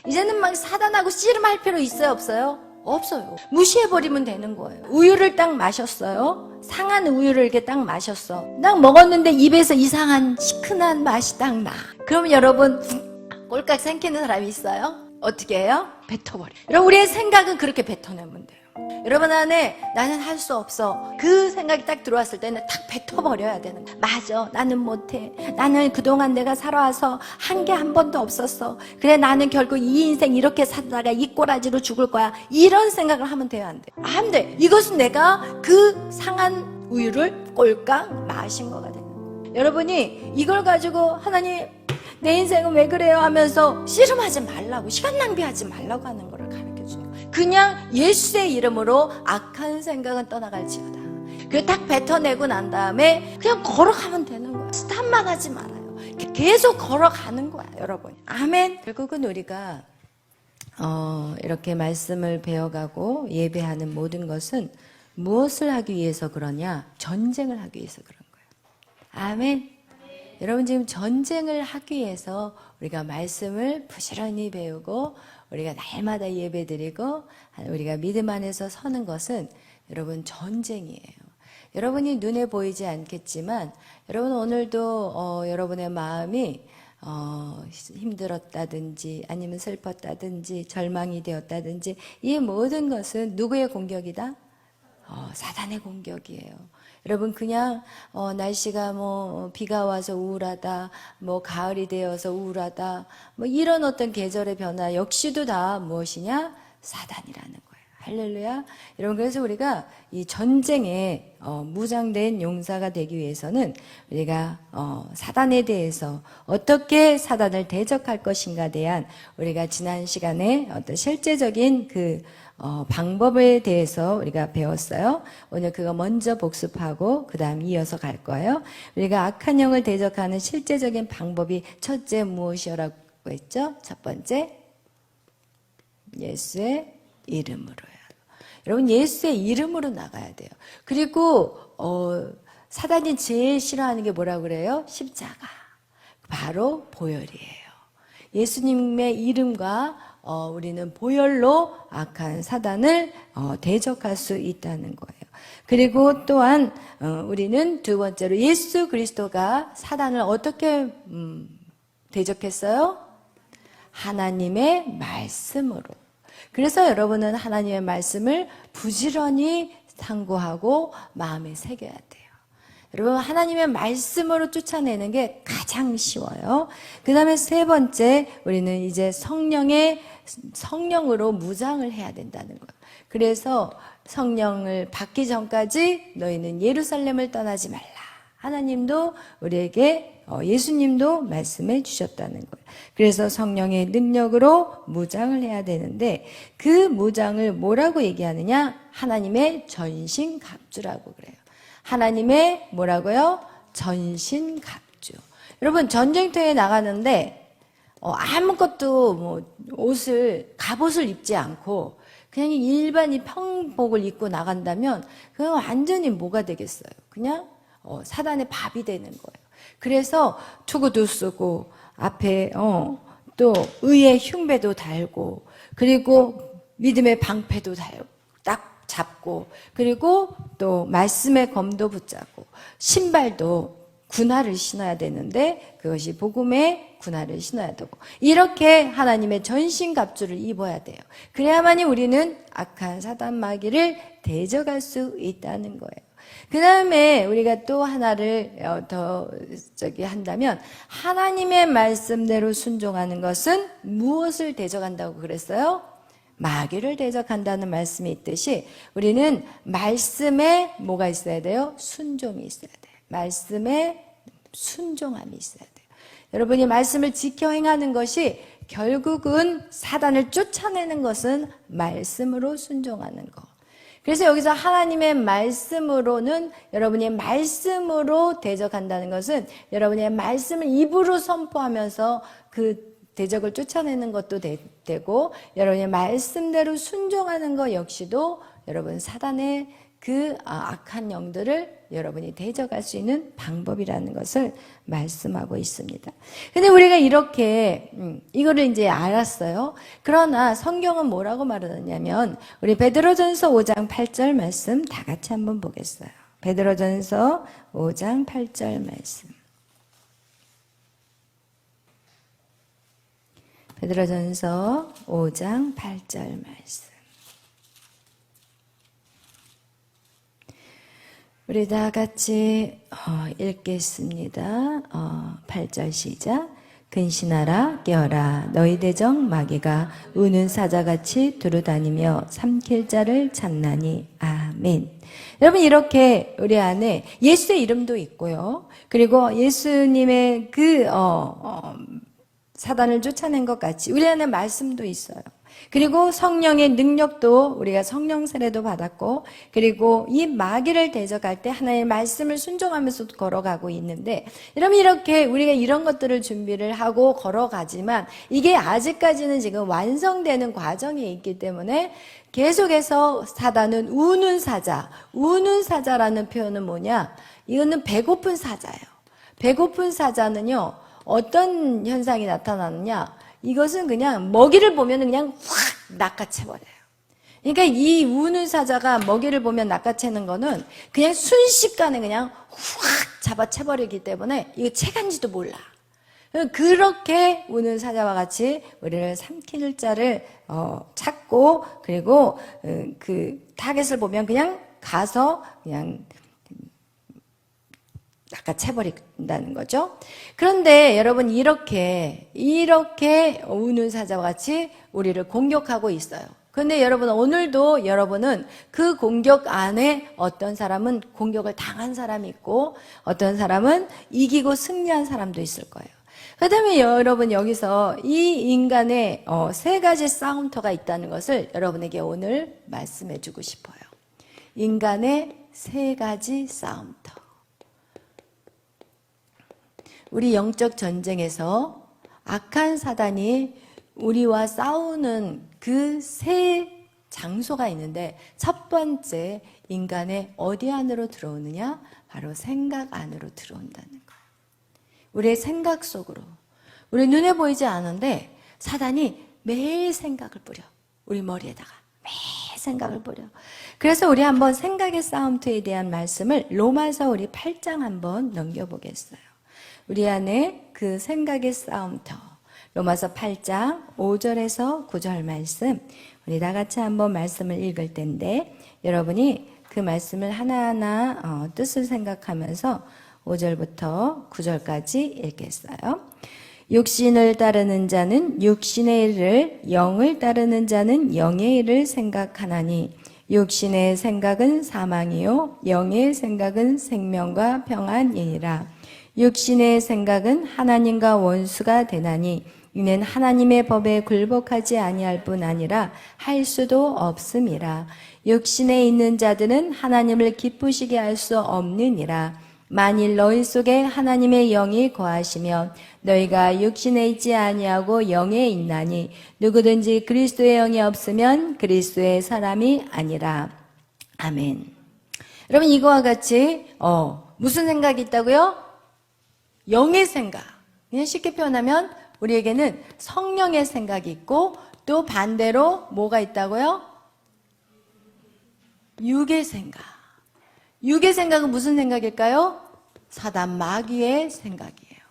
이제는 막 사단하고 씨름할 필요 있어요, 없어요? 없어요. 무시해버리면 되는 거예요. 우유를 딱 마셨어요. 상한 우유를 이렇게 딱 마셨어. 딱 먹었는데 입에서 이상한 시큰한 맛이 딱 나. 그럼 여러분 꼴깍 삼키는 사람이 있어요? 어떻게 해요? 뱉어버려. 여러분 우리의 생각은 그렇게 뱉어내면 돼요. 여러분 안에 나는 할 수 없어. 그 생각이 딱 들어왔을 때는 딱 뱉어버려야 되는 거야. 맞아. 나는 못해. 나는 그동안 내가 살아와서 한 게 한 번도 없었어. 그래 나는 결국 이 인생 이렇게 살다가 이 꼬라지로 죽을 거야. 이런 생각을 하면 돼요, 안 돼? 안 돼. 이것은 내가 그 상한 우유를 꼴깍 마신 거가 되는 거예요. 여러분이 이걸 가지고 하나님 내 인생은 왜 그래요 하면서 씨름하지 말라고, 시간 낭비하지 말라고 하는 거를 가르쳐줘요. 그냥 예수의 이름으로 악한 생각은 떠나갈지어다. 그걸 딱 뱉어내고 난 다음에 그냥 걸어가면 되는 거야. 스탑만 하지 말아요. 계속 걸어가는 거야, 여러분. 아멘. 결국은 우리가 이렇게 말씀을 배워가고 예배하는 모든 것은 무엇을 하기 위해서 그러냐? 전쟁을 하기 위해서 그런 거예요. 아멘. 여러분 지금 전쟁을 하기 위해서 우리가 말씀을 부지런히 배우고 우리가 날마다 예배드리고 우리가 믿음 안에서 서는 것은 여러분 전쟁이에요. 여러분이 눈에 보이지 않겠지만 여러분 오늘도 여러분의 마음이 힘들었다든지 아니면 슬펐다든지 절망이 되었다든지 이 모든 것은 누구의 공격이다? 사단의 공격이에요. 여러분 그냥 날씨가 뭐 비가 와서 우울하다, 뭐 가을이 되어서 우울하다, 뭐 이런 어떤 계절의 변화 역시도 다 무엇이냐? 사단이라는 거예요. 할렐루야. 여러분 그래서 우리가 이 전쟁에 무장된 용사가 되기 위해서는 우리가 사단에 대해서 어떻게 사단을 대적할 것인가에 대한 우리가 지난 시간에 어떤 실제적인 그 방법에 대해서 우리가 배웠어요. 오늘 그거 먼저 복습하고 그 다음 이어서 갈 거예요. 우리가 악한 영을 대적하는 실제적인 방법이 첫째 무엇이라고 했죠? 첫 번째 예수의 이름으로요. 여러분 예수의 이름으로 나가야 돼요. 그리고 사단이 제일 싫어하는 게 뭐라고 그래요? 십자가. 바로 보혈이에요. 예수님의 이름과 우리는 보혈로 악한 사단을 대적할 수 있다는 거예요. 그리고 또한 우리는 두 번째로 예수 그리스도가 사단을 어떻게 대적했어요? 하나님의 말씀으로. 그래서 여러분은 하나님의 말씀을 부지런히 탐구하고 마음에 새겨야 돼요. 여러분 하나님의 말씀으로 쫓아내는 게 가장 쉬워요. 그 다음에 세 번째 우리는 이제 성령으로 무장을 해야 된다는 거예요. 그래서 성령을 받기 전까지 너희는 예루살렘을 떠나지 말라. 하나님도 우리에게 예수님도 말씀해 주셨다는 거예요. 그래서 성령의 능력으로 무장을 해야 되는데 그 무장을 뭐라고 얘기하느냐? 하나님의 전신갑주라고 그래요. 하나님의 뭐라고요? 전신갑주. 여러분 전쟁터에 나가는데 아무것도 뭐 갑옷을 입지 않고 그냥 일반 이 평복을 입고 나간다면 그건 완전히 뭐가 되겠어요? 그냥 사단의 밥이 되는 거예요. 그래서 투구도 쓰고 앞에 또 의의 흉배도 달고 그리고 믿음의 방패도 달고 딱 잡고 그리고 또 말씀의 검도 붙잡고 신발도 군화를 신어야 되는데 그것이 복음의 군화를 신어야 되고 이렇게 하나님의 전신갑주를 입어야 돼요. 그래야만이 우리는 악한 사단 마귀를 대적할 수 있다는 거예요. 그 다음에 우리가 또 하나를 더 한다면 하나님의 말씀대로 순종하는 것은 무엇을 대적한다고 그랬어요? 마귀를 대적한다는 말씀이 있듯이 우리는 말씀에 뭐가 있어야 돼요? 순종이 있어야 돼요. 말씀에 순종함이 있어야 돼요. 여러분이 말씀을 지켜 행하는 것이 결국은 사단을 쫓아내는 것은 말씀으로 순종하는 거. 그래서 여기서 하나님의 말씀으로는 여러분이 말씀으로 대적한다는 것은 여러분의 말씀을 입으로 선포하면서 그 대적을 쫓아내는 것도 되고 여러분의 말씀대로 순종하는 것 역시도 여러분 사단의 그 악한 영들을 여러분이 대적할 수 있는 방법이라는 것을 말씀하고 있습니다. 근데 우리가 이렇게 이거를 이제 알았어요. 그러나 성경은 뭐라고 말하느냐면 우리 베드로전서 5장 8절 말씀 다 같이 한번 보겠어요. 베드로전서 5장 8절 말씀. 베드로전서 5장 8절 말씀. 우리 다 같이 읽겠습니다. 8절 시작. 근신하라 깨어라 너희 대적 마귀가 우는 사자같이 두루다니며 삼킬 자를 찾나니. 아멘. 여러분 이렇게 우리 안에 예수의 이름도 있고요. 그리고 예수님의 그 사단을 쫓아낸 것 같이 우리 안에 말씀도 있어요. 그리고 성령의 능력도 우리가 성령 세례도 받았고, 그리고 이 마귀를 대적할 때 하나님의 말씀을 순종하면서 걸어가고 있는데, 여러분 이렇게 우리가 이런 것들을 준비를 하고 걸어가지만 이게 아직까지는 지금 완성되는 과정에 있기 때문에 계속해서 사단은 우는 사자라는 표현은 뭐냐? 이거는 배고픈 사자예요. 배고픈 사자는요, 어떤 현상이 나타나느냐? 이것은 그냥 먹이를 보면 그냥 확 낚아채버려요. 그러니까 이 우는 사자가 먹이를 보면 낚아채는 거는 그냥 순식간에 그냥 확 잡아채버리기 때문에 이거 채간지도 몰라. 그렇게 우는 사자와 같이 우리를 삼킬 자를 찾고, 그리고 그 타겟을 보면 그냥 가서 그냥 낚아채버린다는 거죠. 그런데 여러분 이렇게 우는 사자와 같이 우리를 공격하고 있어요. 그런데 여러분 오늘도 여러분은 그 공격 안에 어떤 사람은 공격을 당한 사람이 있고 어떤 사람은 이기고 승리한 사람도 있을 거예요. 그렇다면 여러분 여기서 이 인간의 세 가지 싸움터가 있다는 것을 여러분에게 오늘 말씀해 주고 싶어요. 인간의 세 가지 싸움터. 우리 영적 전쟁에서 악한 사단이 우리와 싸우는 그 세 장소가 있는데, 첫 번째 인간의 어디 안으로 들어오느냐? 바로 생각 안으로 들어온다는 거예요. 우리의 생각 속으로. 우리 눈에 보이지 않은데 사단이 매일 생각을 뿌려. 우리 머리에다가 매일 생각을 뿌려. 그래서 우리 한번 생각의 싸움터에 대한 말씀을 로마서 우리 8장 한번 넘겨보겠어요. 우리 안에 그 생각의 싸움터, 로마서 8장 5절에서 9절 말씀, 우리 다 같이 한번 말씀을 읽을 텐데 여러분이 그 말씀을 하나하나 뜻을 생각하면서 5절부터 9절까지 읽겠어요. 육신을 따르는 자는 육신의 일을, 영을 따르는 자는 영의 일을 생각하나니 육신의 생각은 사망이요 영의 생각은 생명과 평안이니라. 육신의 생각은 하나님과 원수가 되나니 이는 하나님의 법에 굴복하지 아니할 뿐 아니라 할 수도 없음이라. 육신에 있는 자들은 하나님을 기쁘시게 할 수 없느니라. 만일 너희 속에 하나님의 영이 거하시면 너희가 육신에 있지 아니하고 영에 있나니 누구든지 그리스도의 영이 없으면 그리스도의 사람이 아니라. 아멘. 여러분 이거와 같이 무슨 생각이 있다고요? 영의 생각. 그냥 쉽게 표현하면 우리에게는 성령의 생각이 있고 또 반대로 뭐가 있다고요? 육의 생각. 육의 생각은 무슨 생각일까요? 사단 마귀의 생각이에요.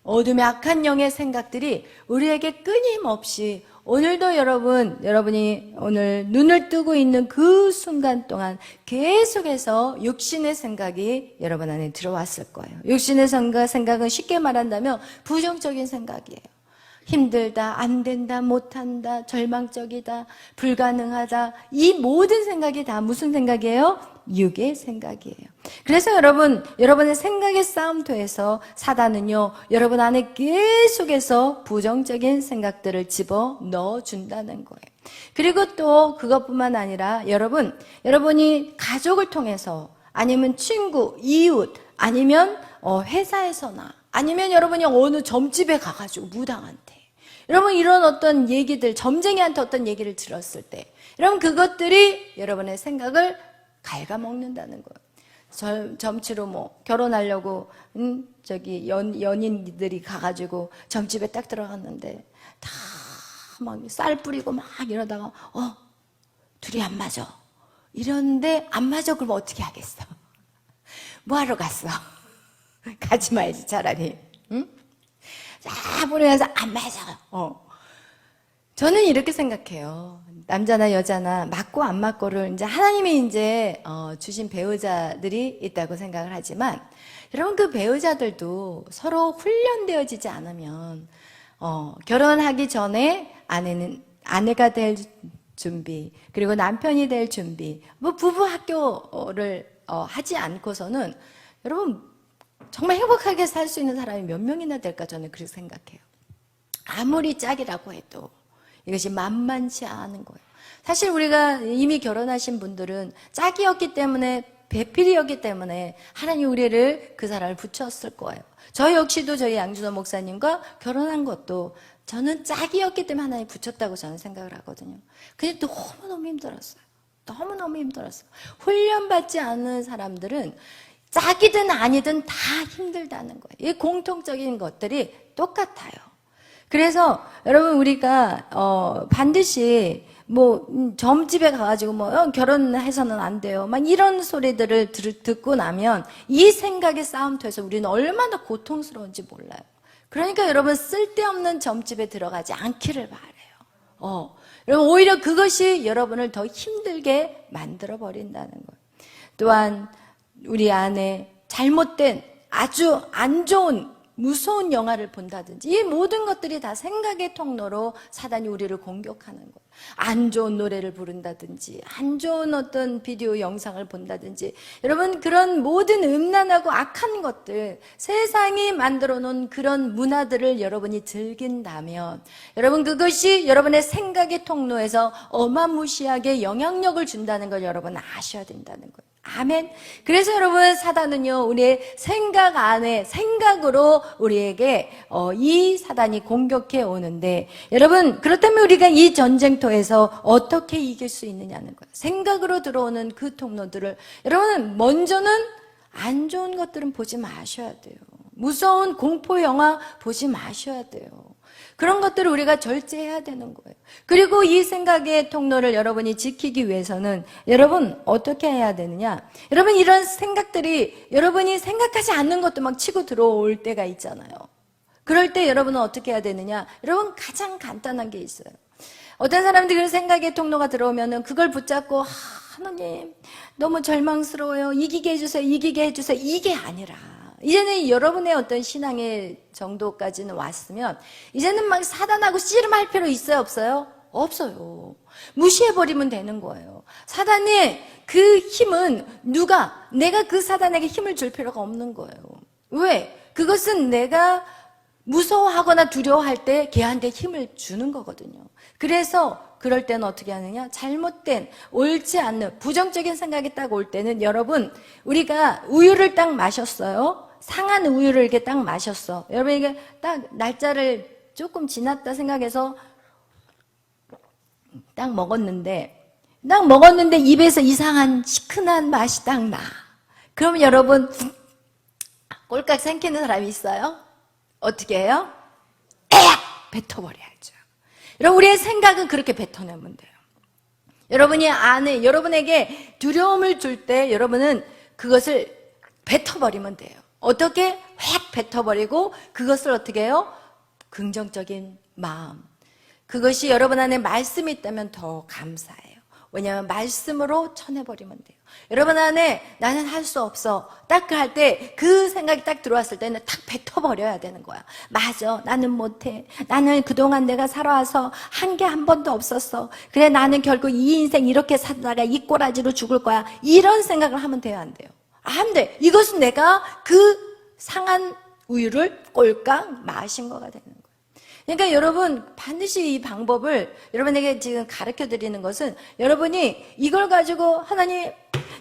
어둠의 악한 영의 생각들이 우리에게 끊임없이 오늘도 여러분이 오늘 눈을 뜨고 있는 그 순간 동안 계속해서 육신의 생각이 여러분 안에 들어왔을 거예요. 육신의 생각은 쉽게 말한다면 부정적인 생각이에요. 힘들다, 안 된다, 못한다, 절망적이다, 불가능하다. 이 모든 생각이 다 무슨 생각이에요? 육의 생각이에요. 그래서 여러분의 생각의 싸움터에서 사단은요, 여러분 안에 계속해서 부정적인 생각들을 집어 넣어준다는 거예요. 그리고 또 그것뿐만 아니라 여러분이 가족을 통해서 아니면 친구, 이웃, 아니면 회사에서나 아니면 여러분이 어느 점집에 가가지고 무당한테 여러분 이런 어떤 얘기들, 점쟁이한테 어떤 얘기를 들었을 때 여러분 그것들이 여러분의 생각을 갉아먹는다는 거예요. 점치로 뭐 결혼하려고 연인들이 가가지고 점집에 딱 들어갔는데 다 막 쌀 뿌리고 막 이러다가 둘이 안 맞아. 이러는데 안 맞아. 그러면 어떻게 하겠어? 뭐 하러 갔어? 가지 말지 차라리. 응? 쫙 뿌리면서 안 맞아. 저는 이렇게 생각해요. 남자나 여자나 맞고 안 맞고를 이제 하나님이 이제 주신 배우자들이 있다고 생각을 하지만, 여러분 그 배우자들도 서로 훈련되어지지 않으면 결혼하기 전에 아내가 될 준비, 그리고 남편이 될 준비, 뭐 부부 학교를 하지 않고서는 여러분 정말 행복하게 살 수 있는 사람이 몇 명이나 될까, 저는 그렇게 생각해요. 아무리 짝이라고 해도 이것이 만만치 않은 거예요. 사실 우리가 이미 결혼하신 분들은 짝이었기 때문에, 배필이었기 때문에 하나님 우리를 그 사람을 붙였을 거예요. 저 역시도 저희 양준호 목사님과 결혼한 것도 저는 짝이었기 때문에 하나님 붙였다고 저는 생각을 하거든요. 근데 너무너무 힘들었어요. 너무너무 힘들었어요. 훈련받지 않은 사람들은 짝이든 아니든 다 힘들다는 거예요. 이 공통적인 것들이 똑같아요. 그래서 여러분 우리가 반드시 뭐 점집에 가가지고 뭐 결혼해서는 안 돼요, 막 이런 소리들을 듣고 나면 이 생각의 싸움터에서 우리는 얼마나 고통스러운지 몰라요. 그러니까 여러분 쓸데없는 점집에 들어가지 않기를 바라요. 여러분 오히려 그것이 여러분을 더 힘들게 만들어 버린다는 거예요. 또한 우리 안에 잘못된 아주 안 좋은 무서운 영화를 본다든지, 이 모든 것들이 다 생각의 통로로 사단이 우리를 공격하는 거예요. 안 좋은 노래를 부른다든지, 안 좋은 어떤 비디오 영상을 본다든지, 여러분 그런 모든 음란하고 악한 것들, 세상이 만들어 놓은 그런 문화들을 여러분이 즐긴다면 여러분 그것이 여러분의 생각의 통로에서 어마무시하게 영향력을 준다는 걸 여러분 아셔야 된다는 거예요. 아멘. 그래서 여러분 사단은요, 우리의 생각 안에, 생각으로 우리에게 이 사단이 공격해 오는데, 여러분 그렇다면 우리가 이 전쟁터에서 어떻게 이길 수 있느냐는 거예요. 생각으로 들어오는 그 통로들을 여러분 먼저는 안 좋은 것들은 보지 마셔야 돼요. 무서운 공포 영화 보지 마셔야 돼요. 그런 것들을 우리가 절제해야 되는 거예요. 그리고 이 생각의 통로를 여러분이 지키기 위해서는 여러분 어떻게 해야 되느냐? 여러분 이런 생각들이 여러분이 생각하지 않는 것도 막 치고 들어올 때가 있잖아요. 그럴 때 여러분은 어떻게 해야 되느냐? 여러분 가장 간단한 게 있어요. 어떤 사람들이 그 생각의 통로가 들어오면은 그걸 붙잡고 하나님 너무 절망스러워요. 이기게 해주세요. 이기게 해주세요. 이게 아니라 이제는 여러분의 어떤 신앙의 정도까지는 왔으면 이제는 막 사단하고 씨름할 필요 있어요, 없어요? 없어요. 무시해버리면 되는 거예요. 사단의 그 힘은 내가 그 사단에게 힘을 줄 필요가 없는 거예요. 왜? 그것은 내가 무서워하거나 두려워할 때 걔한테 힘을 주는 거거든요. 그래서 그럴 때는 어떻게 하느냐? 잘못된, 옳지 않는, 부정적인 생각이 딱 올 때는 여러분, 우리가 우유를 딱 마셨어요. 상한 우유를 이렇게 딱 마셨어. 여러분 이게 딱 날짜를 조금 지났다 생각해서 딱 먹었는데 입에서 이상한 시큰한 맛이 딱 나. 그러면 여러분 꼴깍 생기는 사람이 있어요? 어떻게 해요? 에악! 뱉어버려야죠. 여러분 우리의 생각은 그렇게 뱉어내면 돼요. 여러분이 안에 여러분에게 두려움을 줄 때 여러분은 그것을 뱉어버리면 돼요. 어떻게? 확 뱉어버리고 그것을 어떻게 해요? 긍정적인 마음. 그것이 여러분 안에 말씀이 있다면 더 감사해요. 왜냐하면 말씀으로 쳐내버리면 돼요. 여러분 안에 나는 할 수 없어. 딱 할 때 그 생각이 딱 들어왔을 때는 탁 뱉어버려야 되는 거야. 맞아. 나는 못해. 나는 그동안 내가 살아와서 한 게 한 번도 없었어. 그래 나는 결국 이 인생 이렇게 살다가 이 꼬라지로 죽을 거야. 이런 생각을 하면 돼요, 안 돼요? 안 돼. 이것은 내가 그 상한 우유를 꼴깍 마신 거가 되는 거예요. 그러니까 여러분 반드시 이 방법을 여러분에게 지금 가르쳐 드리는 것은 여러분이 이걸 가지고 하나님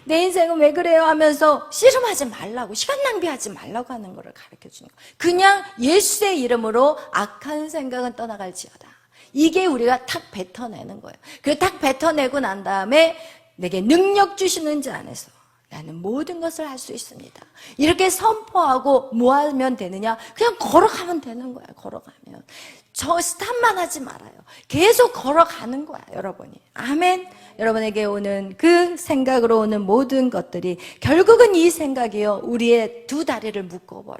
내 인생은 왜 그래요 하면서 씨름하지 말라고, 시간 낭비하지 말라고 하는 거를 가르쳐 주는 거예요. 그냥 예수의 이름으로 악한 생각은 떠나갈지어다. 이게 우리가 탁 뱉어내는 거예요. 그 탁 뱉어내고 난 다음에 내게 능력 주시는 자 안에서 나는 모든 것을 할 수 있습니다. 이렇게 선포하고 뭐 하면 되느냐? 그냥 걸어가면 되는 거야. 걸어가면. 저 스탑만 하지 말아요. 계속 걸어가는 거야, 여러분이. 아멘. 여러분에게 오는 그 생각으로 오는 모든 것들이 결국은 이 생각이요, 우리의 두 다리를 묶어버려요.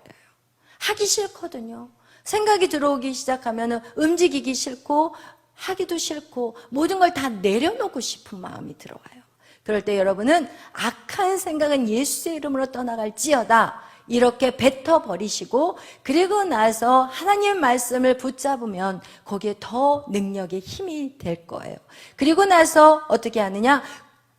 하기 싫거든요. 생각이 들어오기 시작하면 움직이기 싫고 하기도 싫고 모든 걸 다 내려놓고 싶은 마음이 들어와요. 그럴 때 여러분은 악한 생각은 예수의 이름으로 떠나갈지어다 이렇게 뱉어버리시고, 그리고 나서 하나님의 말씀을 붙잡으면 거기에 더 능력의 힘이 될 거예요. 그리고 나서 어떻게 하느냐?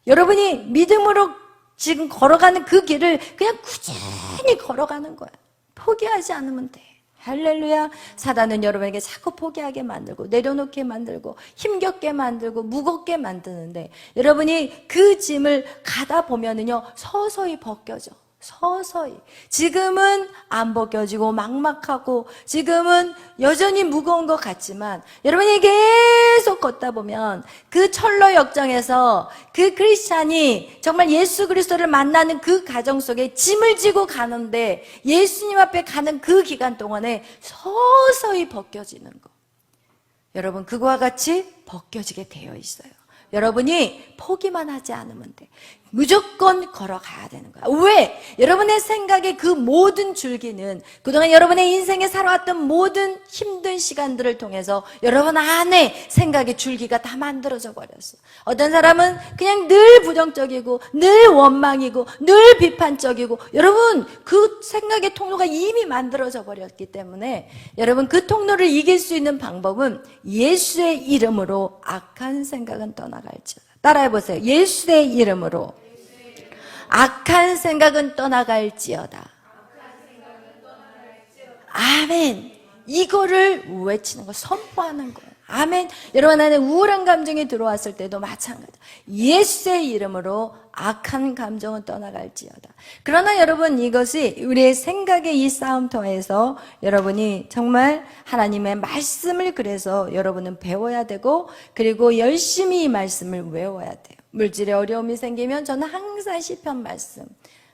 여러분이 믿음으로 지금 걸어가는 그 길을 그냥 꾸준히 걸어가는 거야. 포기하지 않으면 돼. 할렐루야. 사단은 여러분에게 자꾸 포기하게 만들고 내려놓게 만들고 힘겹게 만들고 무겁게 만드는데, 여러분이 그 짐을 가다 보면은요 서서히 벗겨져. 서서히. 지금은 안 벗겨지고 막막하고 지금은 여전히 무거운 것 같지만, 여러분이 계속 걷다 보면 그 철로 역정에서 그 크리스찬이 정말 예수 그리스도를 만나는 그 가정 속에 짐을 지고 가는데, 예수님 앞에 가는 그 기간 동안에 서서히 벗겨지는 거, 여러분 그거와 같이 벗겨지게 되어 있어요. 여러분이 포기만 하지 않으면 돼. 무조건 걸어가야 되는 거야. 왜? 여러분의 생각의 그 모든 줄기는 그동안 여러분의 인생에 살아왔던 모든 힘든 시간들을 통해서 여러분 안에 생각의 줄기가 다 만들어져 버렸어. 어떤 사람은 그냥 늘 부정적이고 늘 원망이고 늘 비판적이고, 여러분 그 생각의 통로가 이미 만들어져 버렸기 때문에 여러분 그 통로를 이길 수 있는 방법은 예수의 이름으로 악한 생각은 떠나갈지어다. 따라해보세요. 예수의 이름으로 악한 생각은 떠나갈지어다. 아멘. 이거를 외치는 거, 선포하는 거예요. 아멘. 여러분 안에 우울한 감정이 들어왔을 때도 마찬가지. 예수의 이름으로 악한 감정은 떠나갈지어다. 그러나 여러분, 이것이 우리의 생각의 이 싸움터에서 여러분이 정말 하나님의 말씀을 그래서 여러분은 배워야 되고, 그리고 열심히 이 말씀을 외워야 돼요. 물질에 어려움이 생기면 저는 항상 시편 말씀,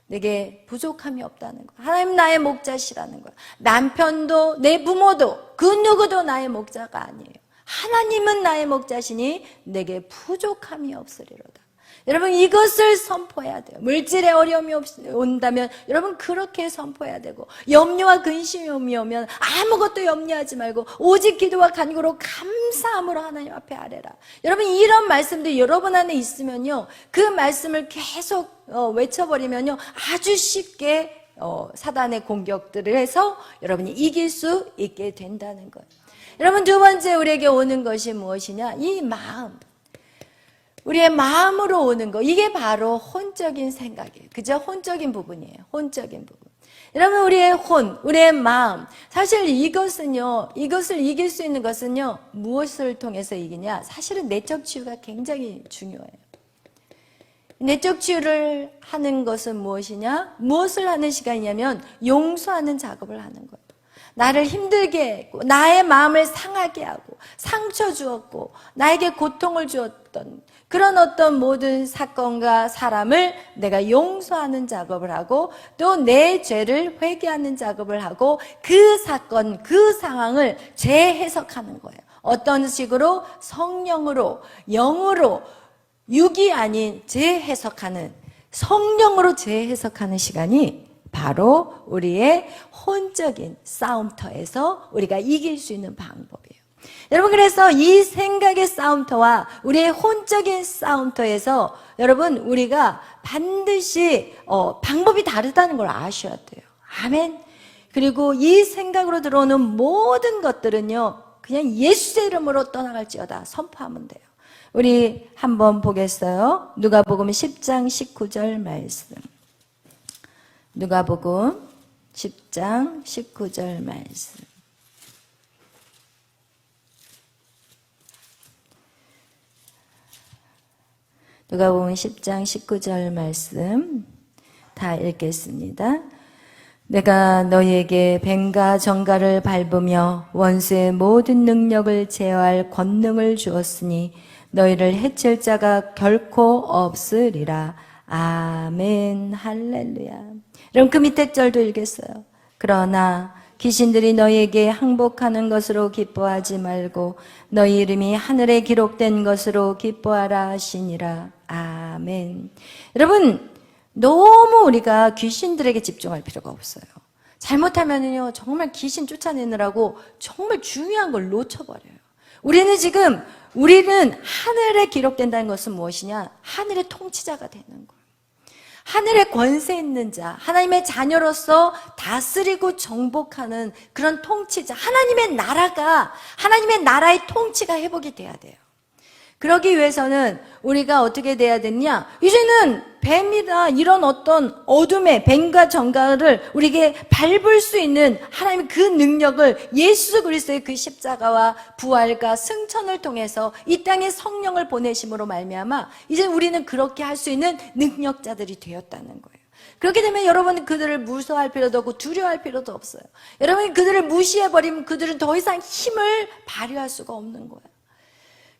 내게 부족함이 없다는 거, 하나님 나의 목자시라는 거야. 남편도 내 부모도 그 누구도 나의 목자가 아니에요. 하나님은 나의 목자시니 내게 부족함이 없으리로다. 여러분 이것을 선포해야 돼요. 물질에 어려움이 온다면 여러분 그렇게 선포해야 되고, 염려와 근심이 오면 아무것도 염려하지 말고 오직 기도와 간구로 감사함으로 하나님 앞에 아뢰라. 여러분 이런 말씀들이 여러분 안에 있으면요, 그 말씀을 계속 외쳐버리면요 아주 쉽게 사단의 공격들을 해서 여러분이 이길 수 있게 된다는 거예요. 여러분 두 번째 우리에게 오는 것이 무엇이냐? 이 마음. 우리의 마음으로 오는 거, 이게 바로 혼적인 생각이에요. 그죠? 혼적인 부분이에요. 혼적인 부분. 여러분 우리의 혼, 우리의 마음, 사실 이것은요, 이것을 이길 수 있는 것은요 무엇을 통해서 이기냐? 사실은 내적 치유가 굉장히 중요해요. 내적 치유를 하는 것은 무엇이냐? 무엇을 하는 시간이냐면 용서하는 작업을 하는 거예요. 나를 힘들게 했고 나의 마음을 상하게 하고 상처 주었고 나에게 고통을 주었던 그런 어떤 모든 사건과 사람을 내가 용서하는 작업을 하고, 또 내 죄를 회개하는 작업을 하고, 그 사건, 그 상황을 재해석하는 거예요. 어떤 식으로? 성령으로, 영으로, 육이 아닌 재해석하는, 성령으로 재해석하는 시간이 바로 우리의 혼적인 싸움터에서 우리가 이길 수 있는 방법이에요. 여러분 그래서 이 생각의 싸움터와 우리의 혼적인 싸움터에서 여러분 우리가 반드시 방법이 다르다는 걸 아셔야 돼요. 아멘. 그리고 이 생각으로 들어오는 모든 것들은요 그냥 예수의 이름으로 떠나갈지어다 선포하면 돼요. 우리 한번 보겠어요. 누가복음 10장 19절 말씀. 누가복음 10장 19절 말씀. 누가복음 10장 19절 말씀 다 읽겠습니다. 내가 너희에게 뱀과 정갈을 밟으며 원수의 모든 능력을 제어할 권능을 주었으니 너희를 해칠 자가 결코 없으리라. 아멘. 할렐루야. 그럼 그 밑에 절도 읽겠어요. 그러나 귀신들이 너희에게 항복하는 것으로 기뻐하지 말고 너희 이름이 하늘에 기록된 것으로 기뻐하라 하시니라. 아멘. 여러분, 너무 우리가 귀신들에게 집중할 필요가 없어요. 잘못하면요, 정말 귀신 쫓아내느라고 정말 중요한 걸 놓쳐버려요. 우리는 하늘에 기록된다는 것은 무엇이냐? 하늘의 통치자가 되는 거예요. 하늘의 권세 있는 자, 하나님의 자녀로서 다스리고 정복하는 그런 통치자, 하나님의 나라의 통치가 회복이 돼야 돼요. 그러기 위해서는 우리가 어떻게 돼야 되냐? 이제는 뱀이다, 이런 어떤 어둠의 뱀과 정갈을 우리에게 밟을 수 있는 하나님의 그 능력을 예수 그리스도의 그 십자가와 부활과 승천을 통해서 이 땅에 성령을 보내심으로 말미암아 이제 우리는 그렇게 할 수 있는 능력자들이 되었다는 거예요. 그렇게 되면 여러분은 그들을 무서워할 필요도 없고 두려워할 필요도 없어요. 여러분이 그들을 무시해버리면 그들은 더 이상 힘을 발휘할 수가 없는 거예요.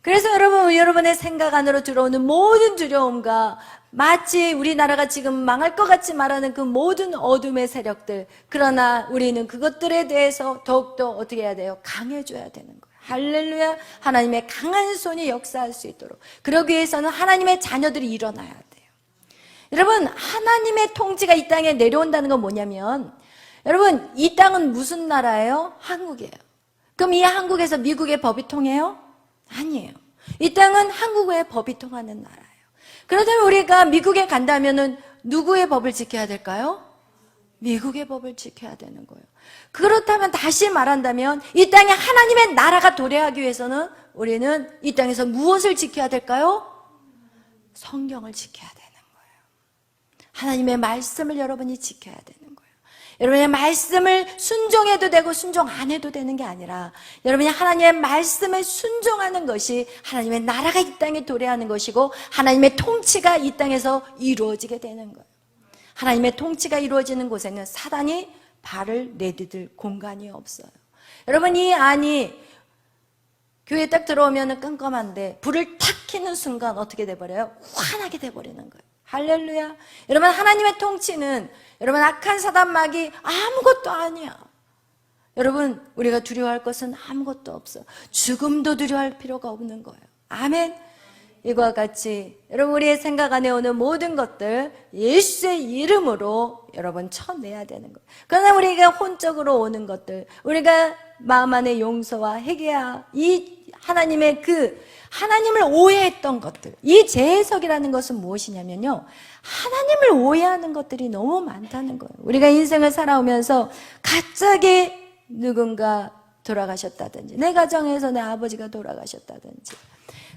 그래서 여러분의 생각 안으로 들어오는 모든 두려움과 마치 우리나라가 지금 망할 것 같이 말하는 그 모든 어둠의 세력들, 그러나 우리는 그것들에 대해서 더욱더 어떻게 해야 돼요? 강해져야 되는 거예요. 할렐루야. 하나님의 강한 손이 역사할 수 있도록. 그러기 위해서는 하나님의 자녀들이 일어나야 돼요. 여러분, 하나님의 통치가 이 땅에 내려온다는 건 뭐냐면, 여러분, 이 땅은 무슨 나라예요? 한국이에요. 그럼 이 한국에서 미국의 법이 통해요? 아니에요. 이 땅은 한국의 법이 통하는 나라예요. 그렇다면 우리가 미국에 간다면은 누구의 법을 지켜야 될까요? 미국의 법을 지켜야 되는 거예요. 그렇다면 다시 말한다면 이 땅에 하나님의 나라가 도래하기 위해서는 우리는 이 땅에서 무엇을 지켜야 될까요? 성경을 지켜야 되는 거예요. 하나님의 말씀을 여러분이 지켜야 되는 거예요. 여러분의 말씀을 순종해도 되고 순종 안 해도 되는 게 아니라 여러분이 하나님의 말씀에 순종하는 것이 하나님의 나라가 이 땅에 도래하는 것이고 하나님의 통치가 이 땅에서 이루어지게 되는 거예요. 하나님의 통치가 이루어지는 곳에는 사단이 발을 내디딜 공간이 없어요. 여러분, 이 안이 교회에 딱 들어오면 깜깜한데 불을 탁 켜는 순간 어떻게 돼버려요? 환하게 돼버리는 거예요. 할렐루야. 여러분, 하나님의 통치는 여러분 악한 사단막이 아무것도 아니야. 여러분, 우리가 두려워할 것은 아무것도 없어. 죽음도 두려워할 필요가 없는 거예요. 아멘. 이와 같이 여러분 우리의 생각 안에 오는 모든 것들 예수의 이름으로 여러분 쳐내야 되는 거예요. 그러나 우리가 혼적으로 오는 것들, 우리가 마음 안에 용서와 회개와 이 하나님의 하나님을 오해했던 것들, 이 재해석이라는 것은 무엇이냐면요, 하나님을 오해하는 것들이 너무 많다는 거예요. 우리가 인생을 살아오면서 갑자기 누군가 돌아가셨다든지, 내 가정에서 내 아버지가 돌아가셨다든지,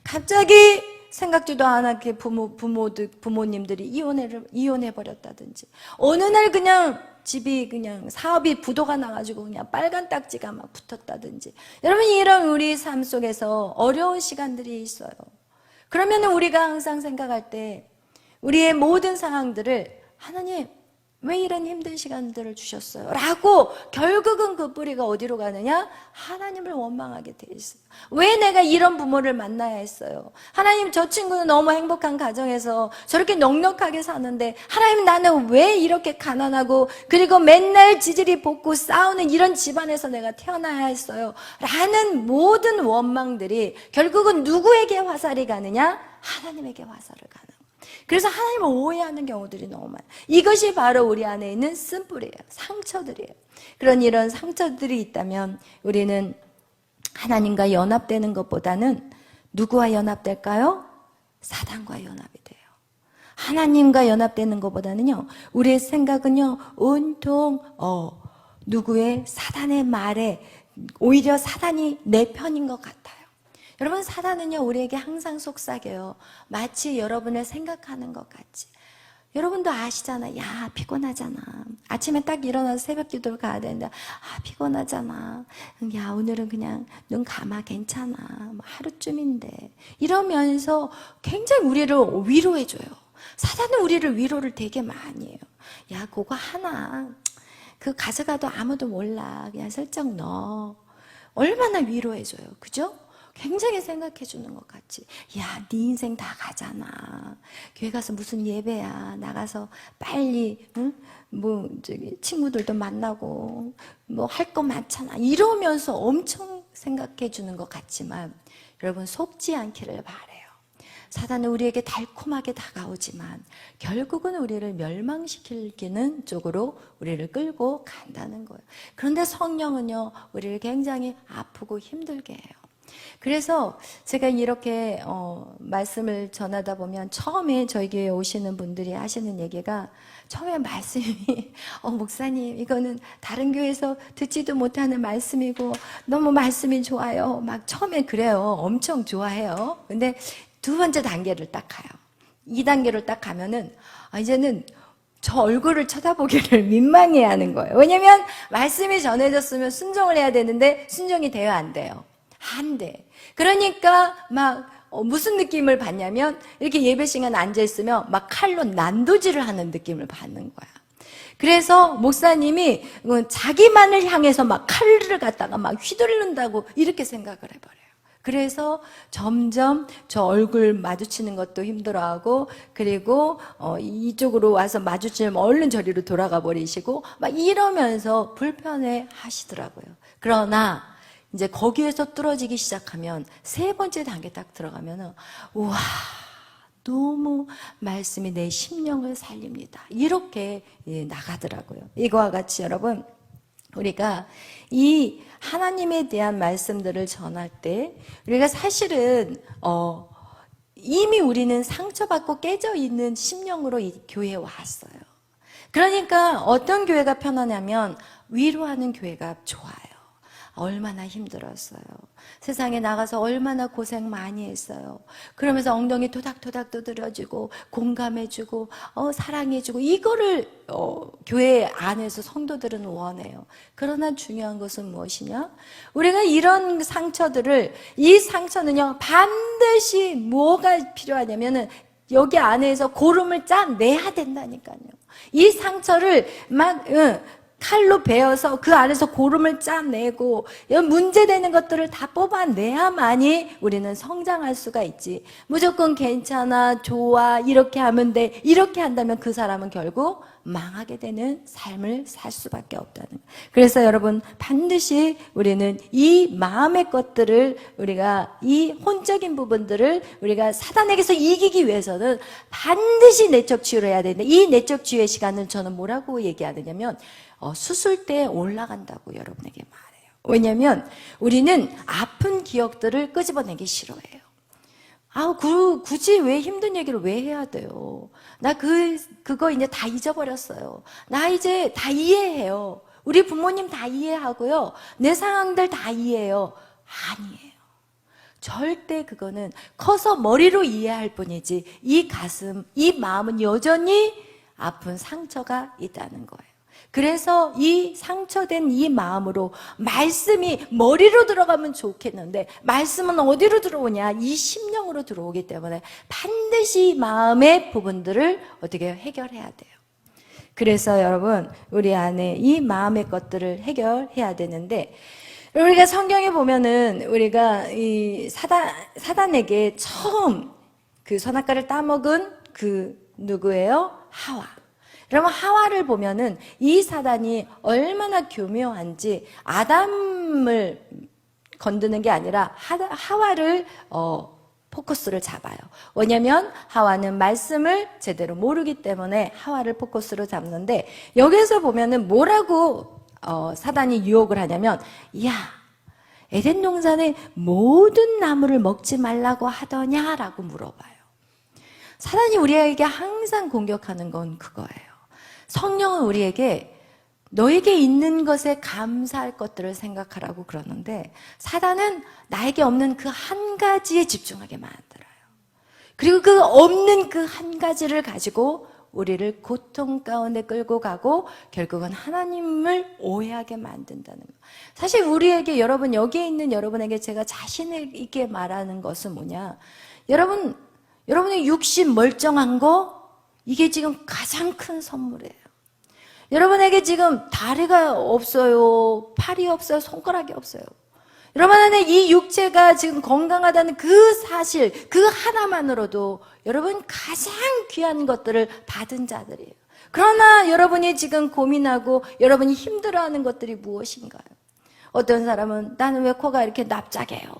갑자기 생각지도 않게 부모님들이 이혼해버렸다든지, 어느 날 그냥 집이 그냥 사업이 부도가 나가지고 그냥 빨간 딱지가 막 붙었다든지, 여러분 이런 우리 삶 속에서 어려운 시간들이 있어요. 그러면 우리가 항상 생각할 때 우리의 모든 상황들을 하나님 왜 이런 힘든 시간들을 주셨어요? 라고 결국은 그 뿌리가 어디로 가느냐? 하나님을 원망하게 돼 있어요. 왜 내가 이런 부모를 만나야 했어요? 하나님, 저 친구는 너무 행복한 가정에서 저렇게 넉넉하게 사는데 하나님, 나는 왜 이렇게 가난하고 그리고 맨날 지지리 볶고 싸우는 이런 집안에서 내가 태어나야 했어요? 라는 모든 원망들이 결국은 누구에게 화살이 가느냐? 하나님에게 화살을 가는. 그래서 하나님을 오해하는 경우들이 너무 많아요. 이것이 바로 우리 안에 있는 쓴뿌리예요. 상처들이에요. 그런 이런 상처들이 있다면 우리는 하나님과 연합되는 것보다는 누구와 연합될까요? 사단과 연합이 돼요. 하나님과 연합되는 것보다는요, 우리의 생각은요, 온통 누구의 사단의 말에 오히려 사단이 내 편인 것 같아요. 여러분, 사단은요 우리에게 항상 속삭여요. 마치 여러분을 생각하는 것 같이. 여러분도 아시잖아. 야, 피곤하잖아. 아침에 딱 일어나서 새벽 기도를 가야 되는데 아, 피곤하잖아. 야, 오늘은 그냥 눈 감아. 괜찮아. 하루쯤인데. 이러면서 굉장히 우리를 위로해줘요. 사단은 우리를 위로를 되게 많이 해요. 야, 그거 하나. 그 가져가도 아무도 몰라. 그냥 슬쩍 넣어. 얼마나 위로해줘요. 그죠? 굉장히 생각해 주는 것 같지. 야, 네 인생 다 가잖아. 교회 가서 무슨 예배야. 나가서 빨리 응? 뭐 저기 친구들도 만나고 뭐 할 거 많잖아. 이러면서 엄청 생각해 주는 것 같지만 여러분 속지 않기를 바래요. 사단은 우리에게 달콤하게 다가오지만 결국은 우리를 멸망시키는 쪽으로 우리를 끌고 간다는 거예요. 그런데 성령은요, 우리를 굉장히 아프고 힘들게 해요. 그래서 제가 이렇게 말씀을 전하다 보면 처음에 저희 교회에 오시는 분들이 하시는 얘기가 처음에 말씀이 목사님 이거는 다른 교회에서 듣지도 못하는 말씀이고 너무 말씀이 좋아요. 막 처음에 그래요. 엄청 좋아해요. 근데 두 번째 단계를 딱 가요. 2단계를 딱 가면은 이제는 저 얼굴을 쳐다보기를 민망해 하는 거예요. 왜냐면 말씀이 전해졌으면 순종을 해야 되는데 순종이 돼요, 안 돼요? 안 돼. 그러니까 막 무슨 느낌을 받냐면 이렇게 예배 시간에 앉아있으면 막 칼로 난도질을 하는 느낌을 받는 거야. 그래서 목사님이 자기만을 향해서 막 칼을 갖다가 막 휘두른다고 이렇게 생각을 해버려요. 그래서 점점 저 얼굴 마주치는 것도 힘들어하고 그리고 이쪽으로 와서 마주치면 얼른 저리로 돌아가 버리시고 막 이러면서 불편해 하시더라고요. 그러나 이제 거기에서 뚫어지기 시작하면 세 번째 단계 딱 들어가면은 우와 너무 말씀이 내 심령을 살립니다. 이렇게 나가더라고요. 이거와 같이 여러분 우리가 이 하나님에 대한 말씀들을 전할 때 우리가 사실은 이미 우리는 상처받고 깨져 있는 심령으로 이 교회에 왔어요. 그러니까 어떤 교회가 편하냐면 위로하는 교회가 좋아요. 얼마나 힘들었어요. 세상에 나가서 얼마나 고생 많이 했어요. 그러면서 엉덩이 토닥토닥 두드려주고 공감해주고 사랑해주고 이거를 교회 안에서 성도들은 원해요. 그러나 중요한 것은 무엇이냐? 우리가 이런 상처들을 이 상처는요 반드시 뭐가 필요하냐면은 여기 안에서 고름을 짜내야 된다니까요. 이 상처를 막 칼로 베어서 그 안에서 고름을 짜내고 문제되는 것들을 다 뽑아내야만이 우리는 성장할 수가 있지. 무조건 괜찮아, 좋아, 이렇게 하면 돼. 이렇게 한다면 그 사람은 결국 망하게 되는 삶을 살 수밖에 없다는 거예요. 그래서 여러분 반드시 우리는 이 마음의 것들을 우리가 이 혼적인 부분들을 우리가 사단에게서 이기기 위해서는 반드시 내적 치유를 해야 되는데 이 내적 치유의 시간을 저는 뭐라고 얘기하느냐면 수술대에 올라간다고 여러분에게 말해요. 왜냐하면 우리는 아픈 기억들을 끄집어내기 싫어해요. 굳이 왜 힘든 얘기를 왜 해야 돼요? 나 그거 이제 다 잊어버렸어요. 나 이제 다 이해해요. 우리 부모님 다 이해하고요. 내 상황들 다 이해해요. 아니에요. 절대 그거는 커서 머리로 이해할 뿐이지 이 가슴, 이 마음은 여전히 아픈 상처가 있다는 거예요. 그래서 이 상처된 이 마음으로 말씀이 머리로 들어가면 좋겠는데 말씀은 어디로 들어오냐? 이 심령으로 들어오기 때문에 반드시 마음의 부분들을 어떻게 해결해야 돼요. 그래서 여러분 우리 안에 이 마음의 것들을 해결해야 되는데 우리가 성경에 보면은 우리가 이 사단에게 처음 그 선악과를 따먹은 그 누구예요? 하와. 여러분 하와를 보면은 이 사단이 얼마나 교묘한지 아담을 건드는 게 아니라 하와를 포커스를 잡아요. 왜냐하면 하와는 말씀을 제대로 모르기 때문에 하와를 포커스로 잡는데 여기서 보면은 뭐라고 사단이 유혹을 하냐면 야 에덴 동산의 모든 나무를 먹지 말라고 하더냐라고 물어봐요. 사단이 우리에게 항상 공격하는 건 그거예요. 성령은 우리에게 너에게 있는 것에 감사할 것들을 생각하라고 그러는데 사단은 나에게 없는 그 한 가지에 집중하게 만들어요. 그리고 그 없는 그 한 가지를 가지고 우리를 고통 가운데 끌고 가고 결국은 하나님을 오해하게 만든다는 거. 사실 우리에게 여러분 여기에 있는 여러분에게 제가 자신 있게 말하는 것은 뭐냐? 여러분의 육신 멀쩡한 거 이게 지금 가장 큰 선물이에요. 여러분에게 지금 다리가 없어요. 팔이 없어요. 손가락이 없어요. 여러분 안에 이 육체가 지금 건강하다는 그 사실, 그 하나만으로도 여러분 가장 귀한 것들을 받은 자들이에요. 그러나 여러분이 지금 고민하고 여러분이 힘들어하는 것들이 무엇인가요? 어떤 사람은 나는 왜 코가 이렇게 납작해요?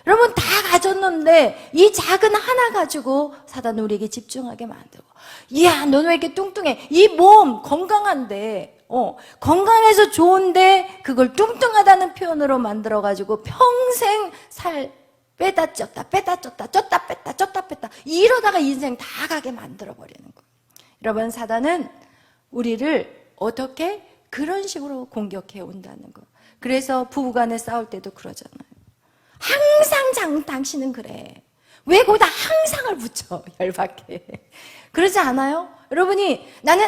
여러분 다 가졌는데 이 작은 하나 가지고 사단은 우리에게 집중하게 만들고, 이야 너는 왜 이렇게 뚱뚱해? 이 몸 건강한데 건강해서 좋은데 그걸 뚱뚱하다는 표현으로 만들어가지고 평생 살 빼다 쪘다 빼다 쪘다 쪘다 뺐다 쪘다 뺐다 이러다가 인생 다 가게 만들어버리는 거예요. 여러분 사단은 우리를 어떻게 그런 식으로 공격해 온다는 거. 그래서 부부간에 싸울 때도 그러잖아요. 항상 당신은 그래. 왜 거기다 항상을 붙여? 열받게. 그러지 않아요? 여러분이 나는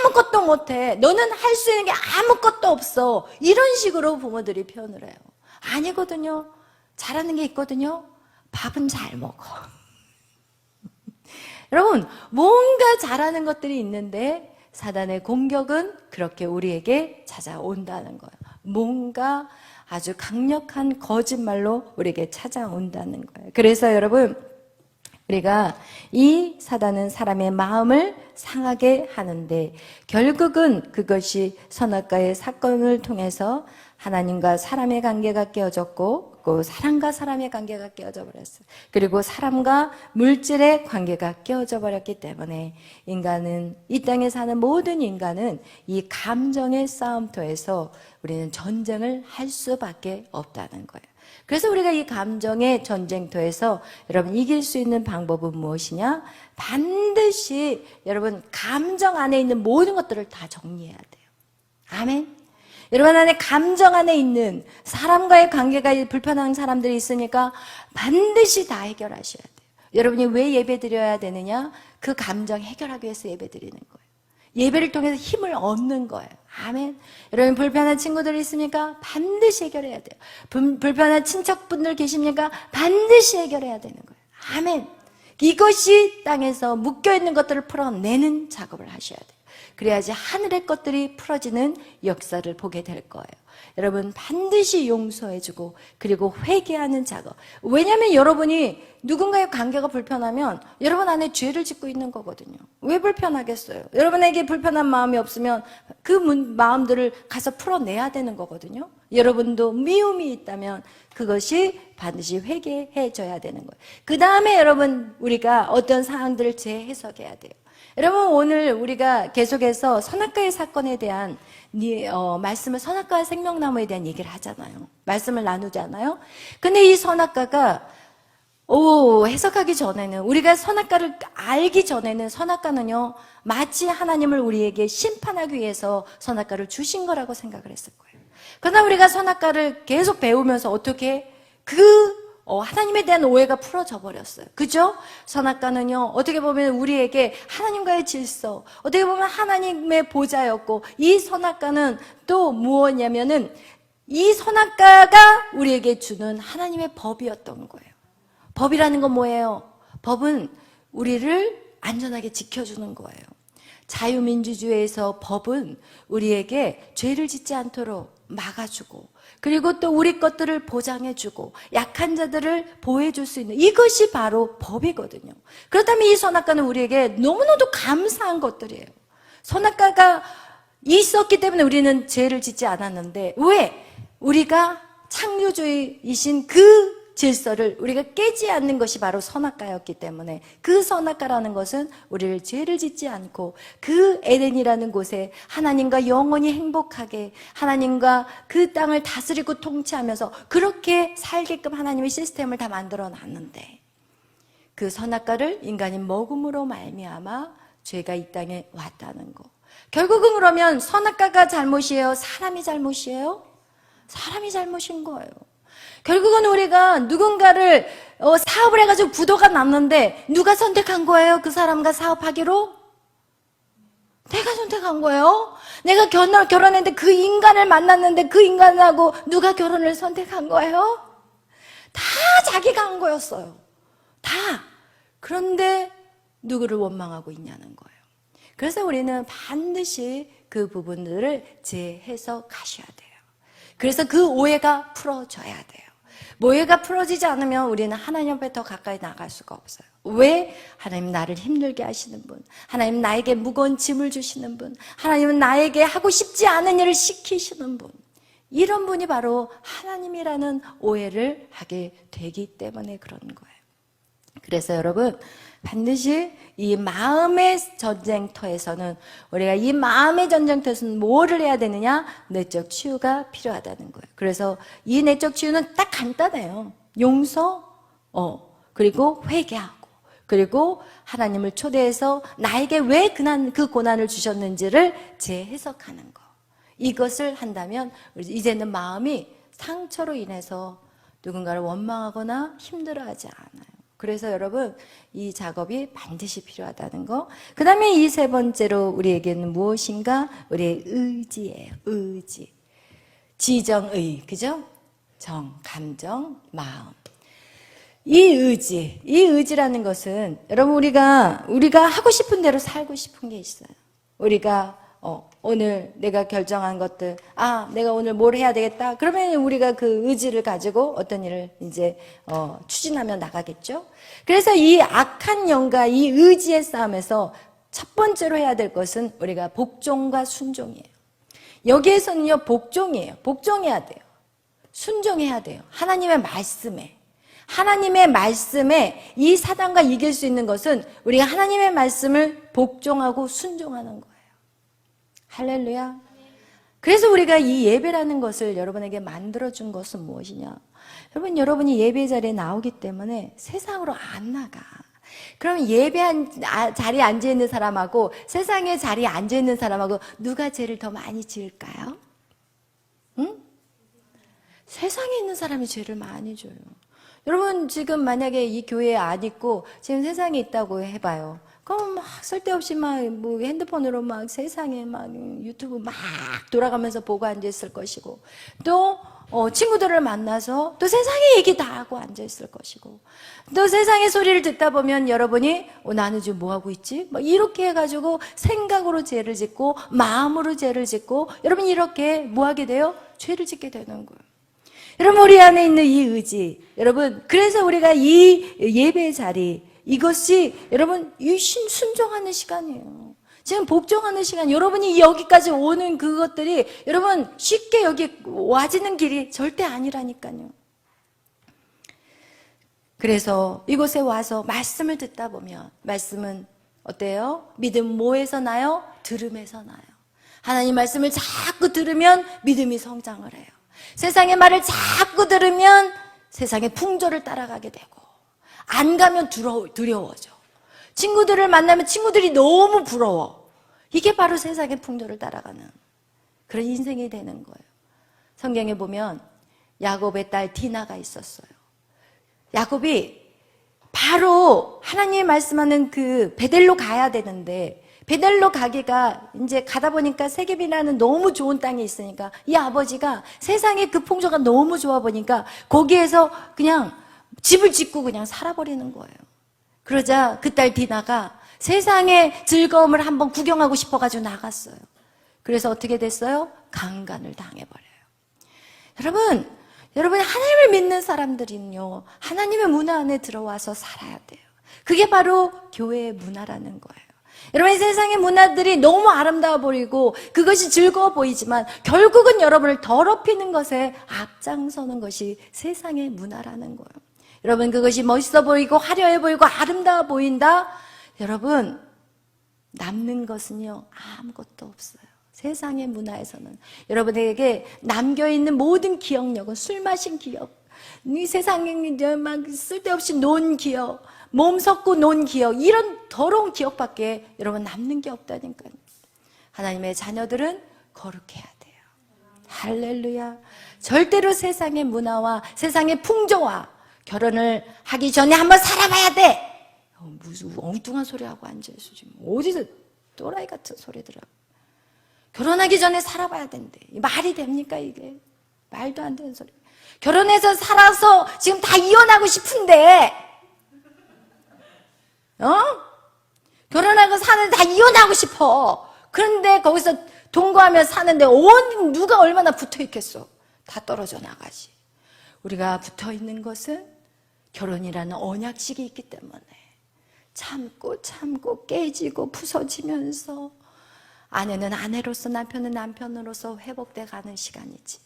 아무것도 못해. 너는 할 수 있는 게 아무것도 없어. 이런 식으로 부모들이 표현을 해요. 아니거든요. 잘하는 게 있거든요. 밥은 잘 먹어. 여러분 뭔가 잘하는 것들이 있는데 사단의 공격은 그렇게 우리에게 찾아온다는 거예요. 뭔가 아주 강력한 거짓말로 우리에게 찾아온다는 거예요. 그래서 여러분 우리가 이 사단은 사람의 마음을 상하게 하는데 결국은 그것이 선악과의 사건을 통해서 하나님과 사람의 관계가 깨어졌고 그 사람과 사람의 관계가 깨어져 버렸어요. 그리고 사람과 물질의 관계가 깨어져 버렸기 때문에 인간은, 이 땅에 사는 모든 인간은 이 감정의 싸움터에서 우리는 전쟁을 할 수밖에 없다는 거예요. 그래서 우리가 이 감정의 전쟁터에서 여러분 이길 수 있는 방법은 무엇이냐? 반드시 여러분 감정 안에 있는 모든 것들을 다 정리해야 돼요. 아멘. 여러분 안에 감정 안에 있는 사람과의 관계가 불편한 사람들이 있으니까 반드시 다 해결하셔야 돼요. 여러분이 왜 예배 드려야 되느냐? 그 감정 해결하기 위해서 예배 드리는 거예요. 예배를 통해서 힘을 얻는 거예요. 아멘. 여러분 불편한 친구들이 있습니까? 반드시 해결해야 돼요. 불편한 친척분들 계십니까? 반드시 해결해야 되는 거예요. 아멘. 이것이 땅에서 묶여있는 것들을 풀어내는 작업을 하셔야 돼요. 그래야지 하늘의 것들이 풀어지는 역사를 보게 될 거예요. 여러분 반드시 용서해주고 그리고 회개하는 작업. 왜냐하면 여러분이 누군가의 관계가 불편하면 여러분 안에 죄를 짓고 있는 거거든요. 왜 불편하겠어요? 여러분에게 불편한 마음이 없으면 그 마음들을 가서 풀어내야 되는 거거든요. 여러분도 미움이 있다면 그것이 반드시 회개해줘야 되는 거예요. 그 다음에 여러분 우리가 어떤 사항들을 재해석해야 돼요. 여러분 오늘 우리가 계속해서 선악과의 사건에 대한 말씀을, 선악과와 생명나무에 대한 얘기를 하잖아요. 말씀을 나누잖아요. 근데 이 선악과가 해석하기 전에는, 우리가 선악과를 알기 전에는 선악과는요 마치 하나님을 우리에게 심판하기 위해서 선악과를 주신 거라고 생각을 했을 거예요. 그러나 우리가 선악과를 계속 배우면서 어떻게 하나님에 대한 오해가 풀어져 버렸어요. 그죠? 선악과는요, 어떻게 보면 우리에게 하나님과의 질서, 어떻게 보면 하나님의 보좌였고, 이 선악과는 또 무엇이냐면은, 이 선악과가 우리에게 주는 하나님의 법이었던 거예요. 법이라는 건 뭐예요? 법은 우리를 안전하게 지켜주는 거예요. 자유민주주의에서 법은 우리에게 죄를 짓지 않도록 막아주고, 그리고 또 우리 것들을 보장해주고 약한 자들을 보호해줄 수 있는, 이것이 바로 법이거든요. 그렇다면 이 선악과는 우리에게 너무나도 감사한 것들이에요. 선악과가 있었기 때문에 우리는 죄를 짓지 않았는데, 왜? 우리가 창조주이신 그 질서를 우리가 깨지 않는 것이 바로 선악과였기 때문에, 그 선악과라는 것은 우리를 죄를 짓지 않고 그 에덴이라는 곳에 하나님과 영원히 행복하게 하나님과 그 땅을 다스리고 통치하면서 그렇게 살게끔 하나님의 시스템을 다 만들어 놨는데, 그 선악과를 인간이 먹음으로 말미암아 죄가 이 땅에 왔다는 거. 결국은 그러면 선악과가 잘못이에요? 사람이 잘못이에요? 사람이 잘못인 거예요. 결국은 우리가 누군가를 사업을 해가지고 부도가 났는데 누가 선택한 거예요? 그 사람과 사업하기로? 내가 선택한 거예요. 내가 결혼했는데 그 인간을 만났는데 그 인간하고 누가 결혼을 선택한 거예요? 다 자기가 한 거였어요. 다. 그런데 누구를 원망하고 있냐는 거예요. 그래서 우리는 반드시 그 부분들을 재해서 가셔야 돼요. 그래서 그 오해가 풀어져야 돼요. 오해가 풀어지지 않으면 우리는 하나님 앞에 더 가까이 나갈 수가 없어요. 왜? 하나님 나를 힘들게 하시는 분, 하나님 나에게 무거운 짐을 주시는 분, 하나님은 나에게 하고 싶지 않은 일을 시키시는 분, 이런 분이 바로 하나님이라는 오해를 하게 되기 때문에 그런 거예요. 그래서 여러분, 반드시 이 마음의 전쟁터에서는, 우리가 이 마음의 전쟁터에서는 뭐를 해야 되느냐? 내적 치유가 필요하다는 거예요. 그래서 이 내적 치유는 딱 간단해요. 용서, 그리고 회개하고, 그리고 하나님을 초대해서 나에게 왜 그 고난을 주셨는지를 재해석하는 거. 이것을 한다면 이제는 마음이 상처로 인해서 누군가를 원망하거나 힘들어하지 않아요. 그래서 여러분, 이 작업이 반드시 필요하다는 거. 그 다음에 이 세 번째로 우리에게는 무엇인가? 우리의 의지예요. 의지. 지정의, 그죠? 정, 감정, 마음. 이 의지라는 것은 여러분, 우리가 하고 싶은 대로 살고 싶은 게 있어요. 우리가 오늘 내가 결정한 것들, 내가 오늘 뭘 해야 되겠다. 그러면 우리가 그 의지를 가지고 어떤 일을 이제 추진하며 나가겠죠. 그래서 이 악한 영과 이 의지의 싸움에서 첫 번째로 해야 될 것은 우리가 복종과 순종이에요. 여기에서는요, 복종이에요. 복종해야 돼요. 순종해야 돼요. 하나님의 말씀에 이 사단과 이길 수 있는 것은 우리가 하나님의 말씀을 복종하고 순종하는 거예요. 할렐루야. 그래서 우리가 이 예배라는 것을 여러분에게 만들어준 것은 무엇이냐? 여러분이 예배 자리에 나오기 때문에 세상으로 안 나가. 그럼 예배한 자리에 앉아있는 사람하고 세상의 자리에 앉아있는 사람하고 누가 죄를 더 많이 지을까요? 응? 세상에 있는 사람이 죄를 많이 져요. 여러분, 지금 만약에 이 교회에 안 있고 지금 세상에 있다고 해봐요. 그럼 막 쓸데없이 뭐 핸드폰으로 막 세상에 막 유튜브 막 돌아가면서 보고 앉아있을 것이고, 또 친구들을 만나서 또 세상의 얘기 다 하고 앉아있을 것이고, 또 세상의 소리를 듣다 보면 여러분이 나는 지금 뭐 하고 있지? 막 이렇게 해가지고 생각으로 죄를 짓고 마음으로 죄를 짓고, 여러분 이렇게 뭐 하게 돼요? 죄를 짓게 되는 거예요. 여러분, 우리 안에 있는 이 의지, 여러분, 그래서 우리가 이 예배 자리, 이것이 여러분 순종하는 시간이에요. 지금 복종하는 시간, 여러분이 여기까지 오는 그것들이 여러분 쉽게 여기 와지는 길이 절대 아니라니까요. 그래서 이곳에 와서 말씀을 듣다 보면, 말씀은 어때요? 믿음 뭐에서 나요? 들음에서 나요. 하나님 말씀을 자꾸 들으면 믿음이 성장을 해요. 세상의 말을 자꾸 들으면 세상의 풍조를 따라가게 되고, 안 가면 두려워져. 친구들을 만나면 친구들이 너무 부러워. 이게 바로 세상의 풍조를 따라가는 그런 인생이 되는 거예요. 성경에 보면 야곱의 딸 디나가 있었어요. 야곱이 바로 하나님이 말씀하는 그 베델로 가야 되는데, 베델로 가기가 이제 가다 보니까 세겜이라는 너무 좋은 땅이 있으니까 이 아버지가 세상의 그 풍조가 너무 좋아 보니까 거기에서 그냥 집을 짓고 그냥 살아버리는 거예요. 그러자 그 딸 디나가 세상의 즐거움을 한번 구경하고 싶어가지고 나갔어요. 그래서 어떻게 됐어요? 강간을 당해버려요. 여러분 하나님을 믿는 사람들은요, 하나님의 문화 안에 들어와서 살아야 돼요. 그게 바로 교회의 문화라는 거예요. 여러분, 세상의 문화들이 너무 아름다워 보이고 그것이 즐거워 보이지만 결국은 여러분을 더럽히는 것에 앞장서는 것이 세상의 문화라는 거예요. 여러분, 그것이 멋있어 보이고 화려해 보이고 아름다워 보인다? 여러분, 남는 것은요 아무것도 없어요. 세상의 문화에서는 여러분에게 남겨있는 모든 기억력은 술 마신 기억, 이 세상에 막 쓸데없이 논 기억, 몸 섞고 논 기억, 이런 더러운 기억밖에 여러분 남는 게 없다니까요. 하나님의 자녀들은 거룩해야 돼요. 할렐루야. 절대로 세상의 문화와 세상의 풍조와 결혼을 하기 전에 한번 살아봐야 돼. 무슨 엉뚱한 소리 하고 앉아있어 지금. 어디서 또라이 같은 소리들 하고. 결혼하기 전에 살아봐야 된대. 말이 됩니까 이게? 말도 안 되는 소리. 결혼해서 살아서 지금 다 이혼하고 싶은데, 결혼하고 사는데 다 이혼하고 싶어. 그런데 거기서 동거하며 사는데 누가 얼마나 붙어 있겠어. 다 떨어져 나가지. 우리가 붙어 있는 것은 결혼이라는 언약식이 있기 때문에 참고 깨지고 부서지면서 아내는 아내로서 남편은 남편으로서 회복돼 가는 시간이지.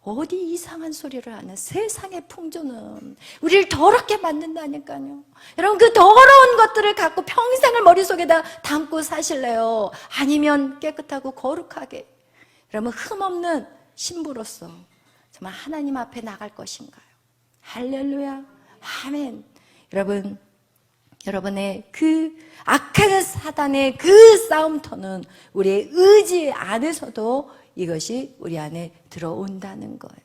어디 이상한 소리를 하는 세상의 풍조는 우리를 더럽게 만든다니까요. 여러분, 그 더러운 것들을 갖고 평생을 머릿속에다 담고 사실래요? 아니면 깨끗하고 거룩하게 여러분 흠없는 신부로서 정말 하나님 앞에 나갈 것인가요? 할렐루야, 아멘. 여러분, 여러분의 그 악한 사단의 그 싸움터는 우리의 의지 안에서도 이것이 우리 안에 들어온다는 거예요.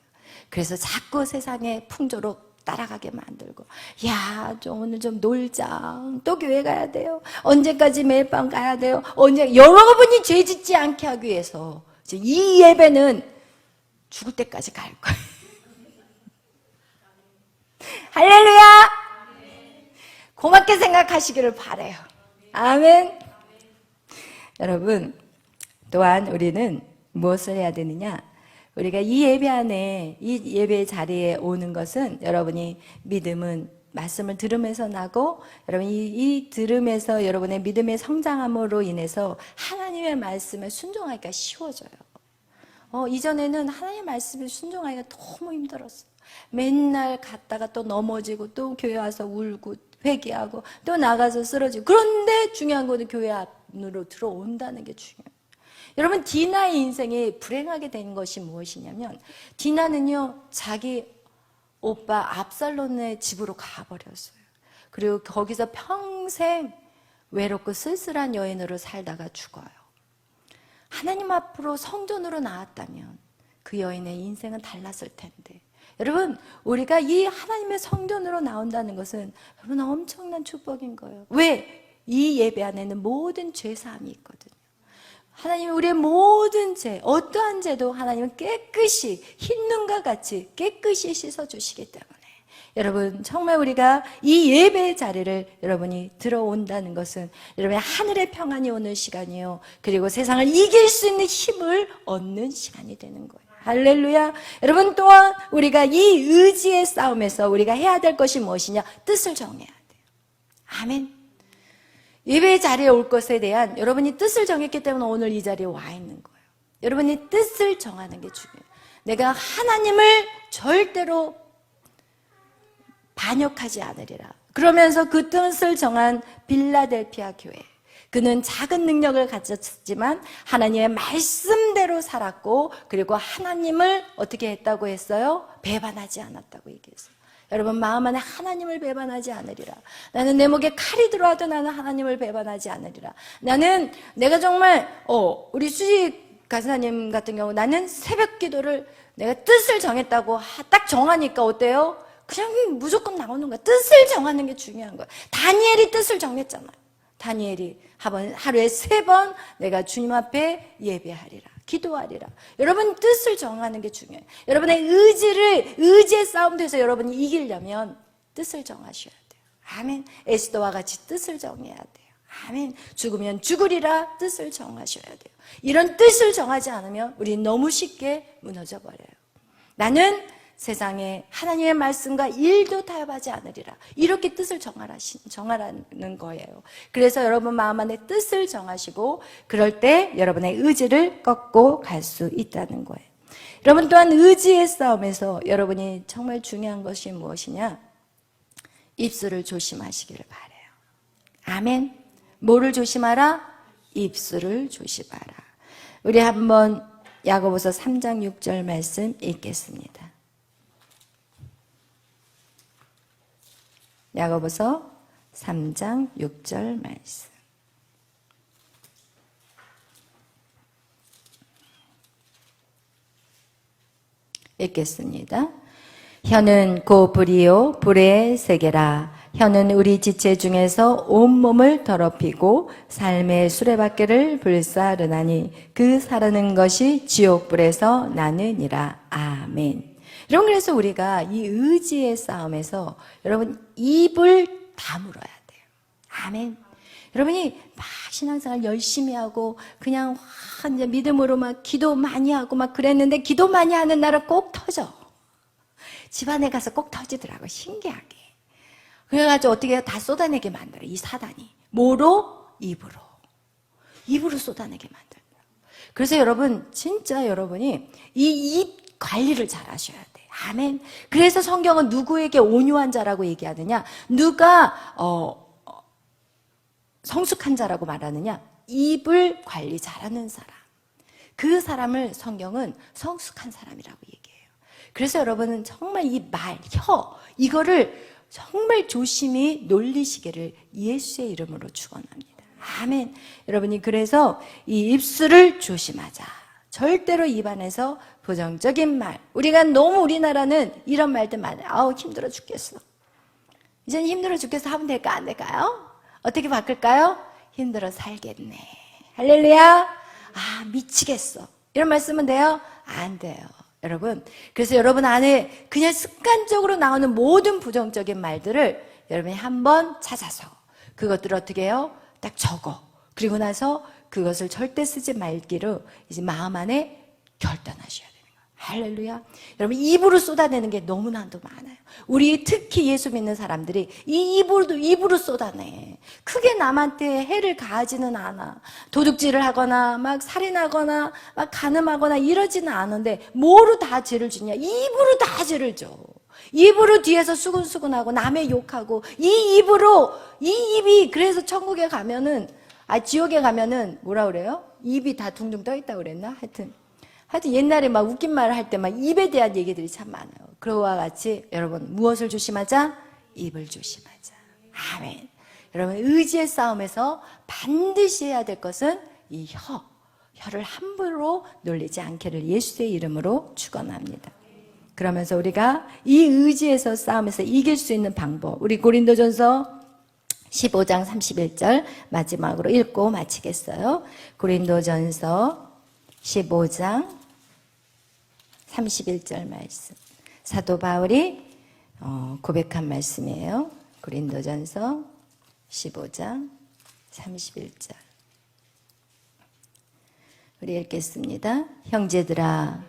그래서 자꾸 세상의 풍조로 따라가게 만들고, 야, 오늘 좀 놀자. 또 교회 가야 돼요. 언제까지 매일 밤 가야 돼요. 여러분이 죄 짓지 않게 하기 위해서 이 예배는 죽을 때까지 갈 거예요. 할렐루야! 고맙게 생각하시기를 바라요. 아멘. 여러분, 또한 우리는 무엇을 해야 되느냐? 우리가 이 예배 안에, 이 예배 자리에 오는 것은 여러분이 믿음은 말씀을 들으면서 나고, 여러분이 이 들으면서 여러분의 믿음의 성장함으로 인해서 하나님의 말씀에 순종하기가 쉬워져요. 이전에는 하나님의 말씀에 순종하기가 너무 힘들었어요. 맨날 갔다가 또 넘어지고 또 교회 와서 울고 회개하고 또 나가서 쓰러지고. 그런데 중요한 것은 교회 안으로 들어온다는 게 중요해요. 여러분, 디나의 인생이 불행하게 된 것이 무엇이냐면, 디나는요 자기 오빠 압살롬의 집으로 가버렸어요. 그리고 거기서 평생 외롭고 쓸쓸한 여인으로 살다가 죽어요. 하나님 앞으로 성전으로 나왔다면 그 여인의 인생은 달랐을 텐데, 여러분, 우리가 이 하나님의 성전으로 나온다는 것은 여러분 엄청난 축복인 거예요. 왜? 이 예배 안에는 모든 죄사함이 있거든요. 하나님이 우리의 모든 죄, 어떠한 죄도 하나님은 깨끗이 흰눈과 같이 깨끗이 씻어주시기 때문에, 여러분 정말 우리가 이 예배의 자리를 여러분이 들어온다는 것은 여러분의 하늘의 평안이 오는 시간이에요. 그리고 세상을 이길 수 있는 힘을 얻는 시간이 되는 거예요. 할렐루야. 여러분, 또한 우리가 이 의지의 싸움에서 우리가 해야 될 것이 무엇이냐? 뜻을 정해야 돼요. 아멘. 예배의 자리에 올 것에 대한 여러분이 뜻을 정했기 때문에 오늘 이 자리에 와 있는 거예요. 여러분이 뜻을 정하는 게 중요해요. 내가 하나님을 절대로 반역하지 않으리라. 그러면서 그 뜻을 정한 빌라델피아 교회, 그는 작은 능력을 가졌지만 하나님의 말씀대로 살았고, 그리고 하나님을 어떻게 했다고 했어요? 배반하지 않았다고 얘기했어요. 여러분, 마음 안에 하나님을 배반하지 않으리라. 나는 내 목에 칼이 들어와도 나는 하나님을 배반하지 않으리라. 내가 정말 우리 수직 가사님 같은 경우, 나는 새벽 기도를 내가 뜻을 정했다고 딱 정하니까 어때요? 그냥 무조건 나오는 거야. 뜻을 정하는 게 중요한 거야. 다니엘이 뜻을 정했잖아요. 다니엘이 하루에 3번 내가 주님 앞에 예배하리라, 기도하리라. 여러분, 뜻을 정하는 게 중요해요. 여러분의 의지의 싸움에서 여러분이 이기려면 뜻을 정하셔야 돼요. 아멘. 에스더와 같이 뜻을 정해야 돼요. 아멘. 죽으면 죽으리라 뜻을 정하셔야 돼요. 이런 뜻을 정하지 않으면 우리 너무 쉽게 무너져 버려요. 나는 세상에 하나님의 말씀과 일도 타협하지 않으리라. 이렇게 뜻을 정하라는 거예요. 그래서 여러분 마음 안에 뜻을 정하시고, 그럴 때 여러분의 의지를 꺾고 갈 수 있다는 거예요. 여러분, 또한 의지의 싸움에서 여러분이 정말 중요한 것이 무엇이냐? 입술을 조심하시기를 바라요. 아멘. 뭐를 조심하라? 입술을 조심하라. 우리 한번 야고보서 3장 6절 말씀 읽겠습니다. 야고보서 3장 6절 말씀. 읽겠습니다. 혀는 고 불이요 불의 세계라. 혀는 우리 지체 중에서 온몸을 더럽히고 삶의 수레바퀴를 불사르나니 그 사르는 것이 지옥불에서 나느니라. 아멘. 여러분, 그래서 우리가 이 의지의 싸움에서 여러분 입을 다물어야 돼요. 아멘. 여러분이 막 신앙생활 열심히 하고 그냥 이제 믿음으로 막 기도 많이 하고 막 그랬는데 기도 많이 하는 날은 꼭 터져. 집안에 가서 꼭 터지더라고, 신기하게. 그래가지고 어떻게 해요? 다 쏟아내게 만들어, 이 사단이. 뭐로? 입으로. 입으로 쏟아내게 만들어. 그래서 여러분, 진짜 여러분이 이 입 관리를 잘 하셔야 돼. 아멘. 그래서 성경은 누구에게 온유한 자라고 얘기하느냐? 누가 성숙한 자라고 말하느냐? 입을 관리 잘하는 사람. 그 사람을 성경은 성숙한 사람이라고 얘기해요. 그래서 여러분은 정말 이 말, 혀, 이거를 정말 조심히 놀리시기를 예수의 이름으로 축원합니다. 아멘. 여러분이 그래서 이 입술을 조심하자. 절대로 입안에서 부정적인 말. 우리나라는 이런 말들 많아요. 아우, 힘들어 죽겠어. 이제는 힘들어 죽겠어 하면 될까, 안 될까요? 어떻게 바꿀까요? 힘들어 살겠네. 할렐루야. 아, 미치겠어. 이런 말 쓰면 돼요? 안 돼요. 여러분, 그래서 여러분 안에 그냥 습관적으로 나오는 모든 부정적인 말들을 여러분이 한번 찾아서 그것들을 어떻게 해요? 딱 적어. 그리고 나서 그것을 절대 쓰지 말기로 이제 마음 안에 결단하셔야 돼요. 할렐루야. 여러분, 입으로 쏟아내는 게 너무나도 많아요. 우리 특히 예수 믿는 사람들이 이 입으로 쏟아내. 크게 남한테 해를 가하지는 않아. 도둑질을 하거나 막 살인하거나 막 간음하거나 이러지는 않은데 뭐로 다 죄를 주냐? 입으로 다 죄를 줘. 입으로 뒤에서 수근수근하고 남의 욕하고 이 입이 그래서 천국에 가면은 지옥에 가면은 뭐라 그래요? 입이 다 둥둥 떠 있다고 그랬나? 하여튼 옛날에 막 웃긴 말을 할 때 막 입에 대한 얘기들이 참 많아요. 그와 같이 여러분 무엇을 조심하자? 입을 조심하자. 아멘. 여러분 의지의 싸움에서 반드시 해야 될 것은 이 혀를 함부로 놀리지 않기를 예수의 이름으로 축원합니다. 그러면서 우리가 이 의지에서 싸움에서 이길 수 있는 방법, 우리 고린도전서 15장 31절 마지막으로 읽고 마치겠어요. 고린도전서 15장 31절 말씀. 사도 바울이 고백한 말씀이에요. 고린도전서 15장 31절. 우리 읽겠습니다. 형제들아,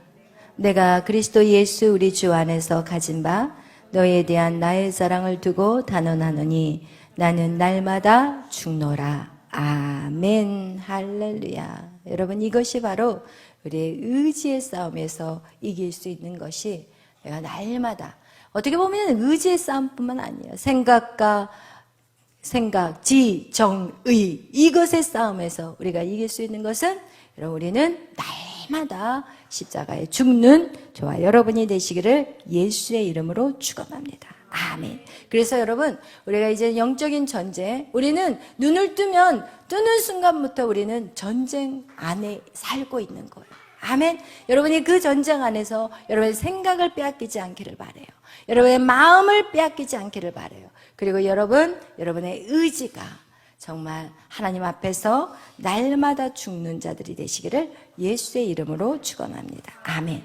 내가 그리스도 예수 우리 주 안에서 가진 바 너희에 대한 나의 사랑을 두고 단언하노니 나는 날마다 죽노라. 아멘. 할렐루야. 여러분, 이것이 바로 우리의 의지의 싸움에서 이길 수 있는 것이 내가 날마다, 어떻게 보면 의지의 싸움뿐만 아니에요. 생각, 지, 정, 의, 이것의 싸움에서 우리가 이길 수 있는 것은 여러분, 우리는 날마다 십자가에 죽는 저와 여러분이 되시기를 예수의 이름으로 축원합니다. 아멘. 그래서 여러분, 우리가 이제 영적인 전쟁, 우리는 눈을 뜨는 순간부터 우리는 전쟁 안에 살고 있는 거예요. 아멘. 여러분이 그 전쟁 안에서 여러분의 생각을 빼앗기지 않기를 바라요. 여러분의 마음을 빼앗기지 않기를 바라요. 그리고 여러분의 의지가 정말 하나님 앞에서 날마다 죽는 자들이 되시기를 예수의 이름으로 축원합니다. 아멘.